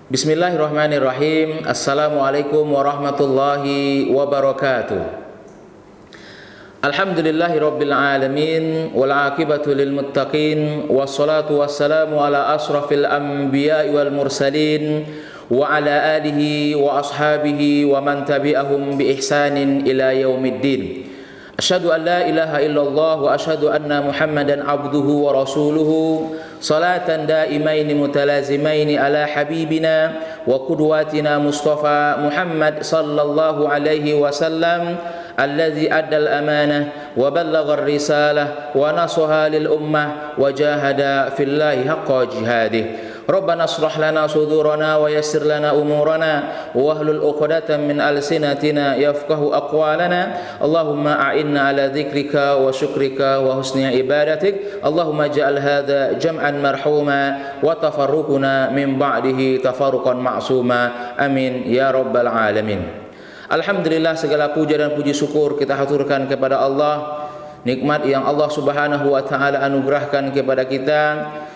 Bismillahirrahmanirrahim. Assalamualaikum warahmatullahi wabarakatuh. Alhamdulillahi rabbil alamin, wal aqibatu lil muttaqin, wassalatu wassalamu ala asrafil anbiya'i wal mursalin, wa ala alihi wa ashabihi wa man tabi'ahum bi ihsanin ila yaumiddin. Asyhadu an la ilaha illallah wa asyhadu anna Muhammadan abduhu wa rasuluhu, salatan daimaini mutalazimaini ala habibina wa qudwatina Mustafa Muhammad sallallahu alaihi wasallam alladzi addal amanah wa ballagha risalah wa nasaha lil ummah wa jahada fillahi haqqa jihadih. Rabbana shrah lana sudurana wa yassir lana umurana wahlul 'uqdatam min alsinatina yafqahu aqwalana. Allahumma a'inna ala dzikrika wa syukrika wa husni ibadatik. Allahumma ja'al hadza jam'an marhuma wa tafarruquna min ba'dihi tafarruqan ma'suma. Amin ya rabbal alamin. Alhamdulillah, segala puja dan puji syukur kita haturkan kepada Allah, nikmat yang Allah Subhanahu wa taala anugerahkan kepada kita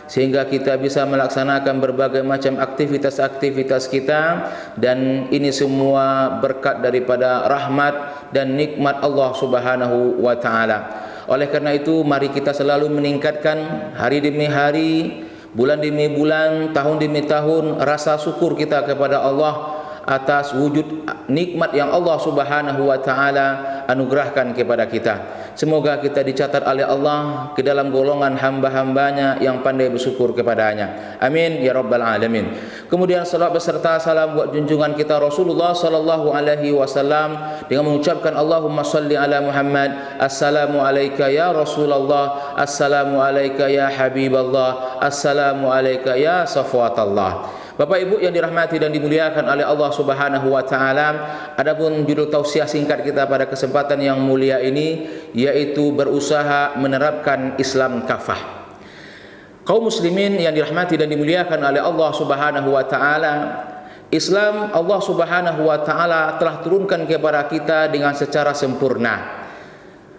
sehingga kita bisa melaksanakan berbagai macam aktivitas-aktivitas kita, dan ini semua berkat daripada rahmat dan nikmat Allah Subhanahu wa taala. Oleh karena itu, mari kita selalu meningkatkan hari demi hari, bulan demi bulan, tahun demi tahun rasa syukur kita kepada Allah atas wujud nikmat yang Allah Subhanahu wa taala anugerahkan kepada kita. Semoga kita dicatat oleh Allah ke dalam golongan hamba-hambanya yang pandai bersyukur kepadanya. Amin ya rabbal alamin. Kemudian salawat beserta salam buat junjungan kita Rasulullah sallallahu alaihi wasallam dengan mengucapkan Allahumma shalli ala Muhammad. Assalamu alayka ya Rasulullah, assalamu alayka ya Habiballah, assalamu alayka ya Safwatallah. Bapak Ibu yang dirahmati dan dimuliakan oleh Allah Subhanahu wa taala, adapun judul tausiah singkat kita pada kesempatan yang mulia ini yaitu berusaha menerapkan Islam kafah. Kaum muslimin yang dirahmati dan dimuliakan oleh Allah Subhanahu wa taala, Islam Allah Subhanahu wa taala telah turunkan kepada kita dengan secara sempurna.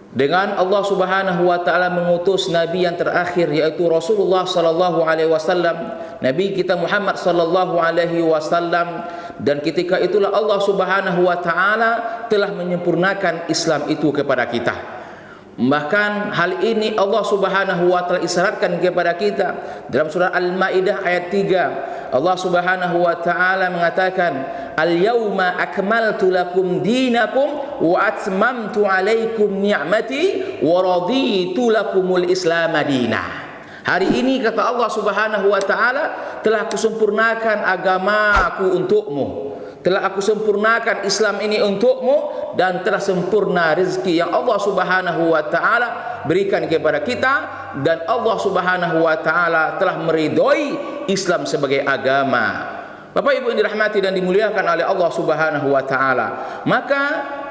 Dengan Allah Subhanahu wa taala mengutus nabi yang terakhir yaitu Rasulullah sallallahu alaihi wasallam, nabi kita Muhammad sallallahu alaihi wasallam, dan ketika itulah Allah Subhanahu wa taala telah menyempurnakan Islam itu kepada kita. Bahkan hal ini Allah Subhanahu wa taala isyaratkan kepada kita dalam surah Al-Maidah ayat 3. Allah Subhanahu wa taala mengatakan, "Al-yauma akmaltu lakum dinakum wa atmamtu 'alaikum ni'mati wa raditu lakumul Islam madinah." Hari ini kata Allah Subhanahu wa taala, telah kusempurnakan agamaku untukmu, telah aku sempurnakan Islam ini untukmu, dan telah sempurna rezeki yang Allah Subhanahu wa taala berikan kepada kita, dan Allah Subhanahu wa taala telah meridhoi Islam sebagai agama. Bapak Ibu yang dirahmati dan dimuliakan oleh Allah Subhanahu wa taala, maka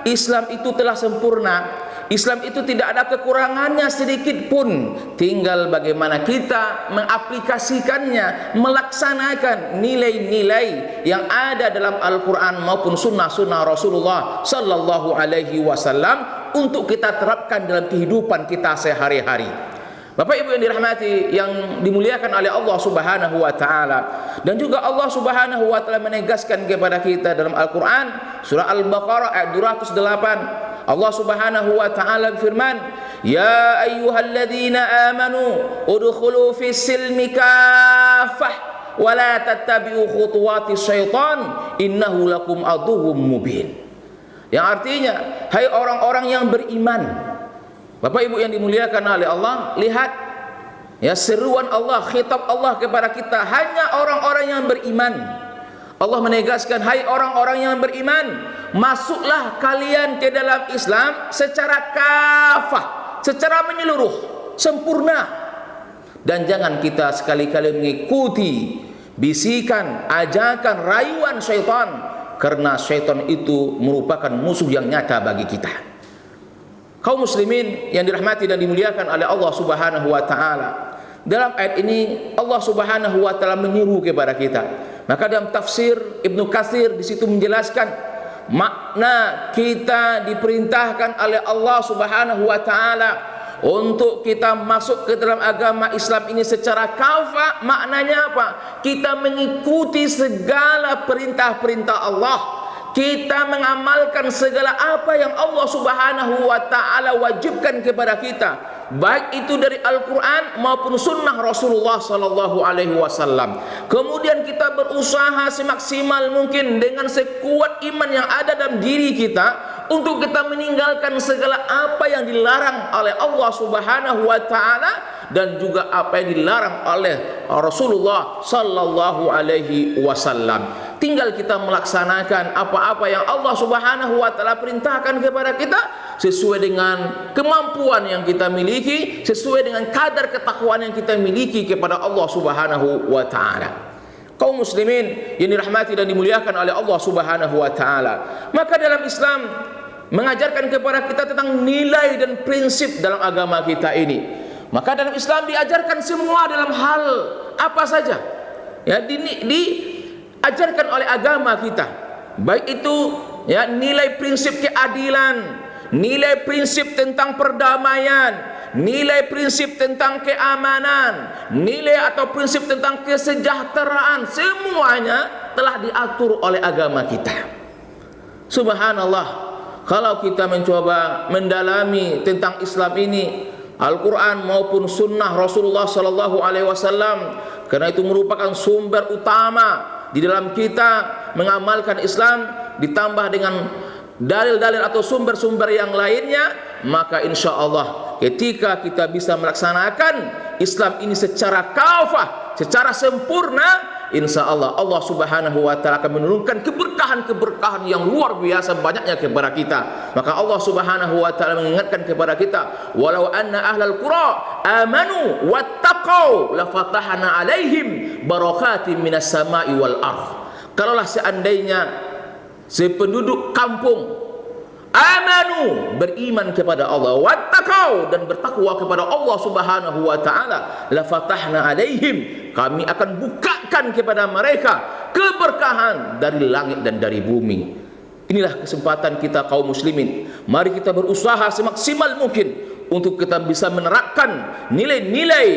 Islam itu telah sempurna. Islam itu tidak ada kekurangannya sedikit pun. Tinggal bagaimana kita mengaplikasikannya, melaksanakan nilai-nilai yang ada dalam Al-Quran maupun sunnah-sunnah Rasulullah sallallahu alaihi wasallam untuk kita terapkan dalam kehidupan kita sehari-hari. Bapak Ibu yang dirahmati yang dimuliakan oleh Allah Subhanahu wa taala, dan juga Allah Subhanahu wa taala menegaskan kepada kita dalam Al-Qur'an surah Al-Baqarah ayat 208. Allah Subhanahu wa taala berfirman, "Ya ayyuhalladzina amanu udkhulu fis silmi kaffah wa la tattabi'u khutuwatis syaitan innahu lakum aduwwum mubin." Yang artinya, hai orang-orang yang beriman. Bapak Ibu yang dimuliakan oleh Allah, lihat ya seruan Allah, khitab Allah kepada kita, hanya orang-orang yang beriman. Allah menegaskan, hai orang-orang yang beriman, masuklah kalian ke dalam Islam secara kafah, secara menyeluruh, sempurna. Dan jangan kita sekali-kali mengikuti bisikan, ajakan, rayuan syaitan, karena syaitan itu merupakan musuh yang nyata bagi kita. Kaum muslimin yang dirahmati dan dimuliakan oleh Allah Subhanahu wa taala, dalam ayat ini Allah Subhanahu wa taala menyeru kepada kita. Maka dalam tafsir Ibnu Katsir di situ menjelaskan makna kita diperintahkan oleh Allah Subhanahu wa taala untuk kita masuk ke dalam agama Islam ini secara kafah. Maknanya apa? Kita mengikuti segala perintah-perintah Allah, kita mengamalkan segala apa yang Allah Subhanahu wa taala wajibkan kepada kita, baik itu dari Al-Quran maupun sunnah Rasulullah sallallahu alaihi wasallam. Kemudian kita berusaha semaksimal mungkin dengan sekuat iman yang ada dalam diri kita untuk kita meninggalkan segala apa yang dilarang oleh Allah Subhanahu wa taala dan juga apa yang dilarang oleh Rasulullah sallallahu alaihi wasallam. Tinggal kita melaksanakan apa-apa yang Allah Subhanahu wa taala perintahkan kepada kita sesuai dengan kemampuan yang kita miliki, sesuai dengan kadar ketakwaan yang kita miliki kepada Allah Subhanahu wa taala. Kaum muslimin yang dirahmati dan dimuliakan oleh Allah Subhanahu wa taala, maka dalam Islam mengajarkan kepada kita tentang nilai dan prinsip dalam agama kita ini. Maka dalam Islam diajarkan semua dalam hal apa saja ya diajarkan oleh agama kita, baik itu ya nilai prinsip keadilan, nilai prinsip tentang perdamaian, nilai prinsip tentang keamanan, nilai atau prinsip tentang kesejahteraan, semuanya telah diatur oleh agama kita. Subhanallah, kalau kita mencoba mendalami tentang Islam ini, Al-Quran maupun sunnah Rasulullah sallallahu alaihi wasallam, karena itu merupakan sumber utama di dalam kita mengamalkan Islam, ditambah dengan dalil-dalil atau sumber-sumber yang lainnya, maka insya Allah ketika kita bisa melaksanakan Islam ini secara kafah, secara sempurna, insya Allah Allah Subhanahu wa taala akan menurunkan keberkahan-keberkahan yang luar biasa banyaknya kepada kita. Maka Allah Subhanahu wa taala mengingatkan kepada kita, walau anna ahlal qura amanu wattaqau lafatahna alaihim barakatin minas sama'i wal ardh. Kalaulah seandainya sependuduk kampung amanu, beriman kepada Allah, wattaqau, dan bertakwa kepada Allah Subhanahu wa taala, la fatahna alaihim, kami akan bukakan kepada mereka keberkahan dari langit dan dari bumi. Inilah kesempatan kita kaum muslimin. Mari kita berusaha semaksimal mungkin untuk kita bisa menerapkan nilai-nilai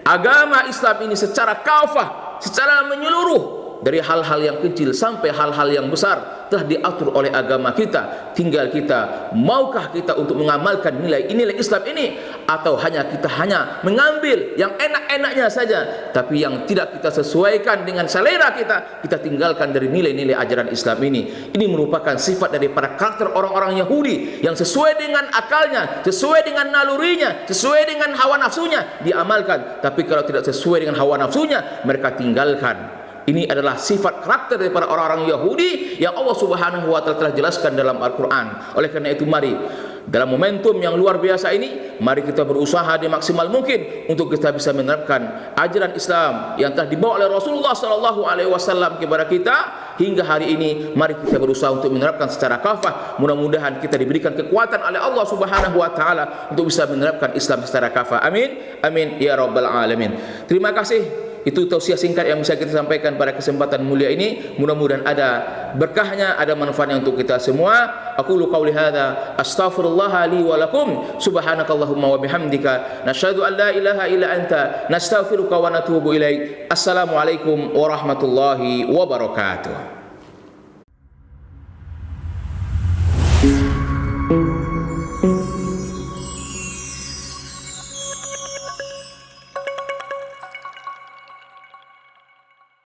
agama Islam ini secara kafah, secara menyeluruh, dari hal-hal yang kecil sampai hal-hal yang besar telah diatur oleh agama kita. Tinggal kita, maukah kita untuk mengamalkan nilai-nilai Islam ini, atau kita hanya mengambil yang enak-enaknya saja, tapi yang tidak kita sesuaikan dengan selera kita tinggalkan dari nilai-nilai ajaran Islam ini. Ini merupakan sifat dari para karakter orang-orang Yahudi yang sesuai dengan akalnya, sesuai dengan nalurinya, sesuai dengan hawa nafsunya diamalkan, tapi kalau tidak sesuai dengan hawa nafsunya mereka tinggalkan. Ini adalah sifat karakter daripada orang-orang Yahudi yang Allah Subhanahu wa taala telah jelaskan dalam Al-Qur'an. Oleh karena itu, mari dalam momentum yang luar biasa ini, mari kita berusaha dimaksimal mungkin untuk kita bisa menerapkan ajaran Islam yang telah dibawa oleh Rasulullah sallallahu alaihi wasallam kepada kita hingga hari ini. Mari kita berusaha untuk menerapkan secara kafah. Mudah-mudahan kita diberikan kekuatan oleh Allah Subhanahu wa taala untuk bisa menerapkan Islam secara kafah. Amin. Amin ya rabbal alamin. Terima kasih. Itu tausiah singkat yang bisa kita sampaikan pada kesempatan mulia ini. Mudah-mudahan ada berkahnya, ada manfaatnya untuk kita semua. Aqulu qauli hadza astaghfirullah li wa lakum. Subhanakallahumma wa bihamdika nasyhadu an la ilaha illa anta nastaghfiruka wa natubu ilaik. Assalamualaikum warahmatullahi wabarakatuh.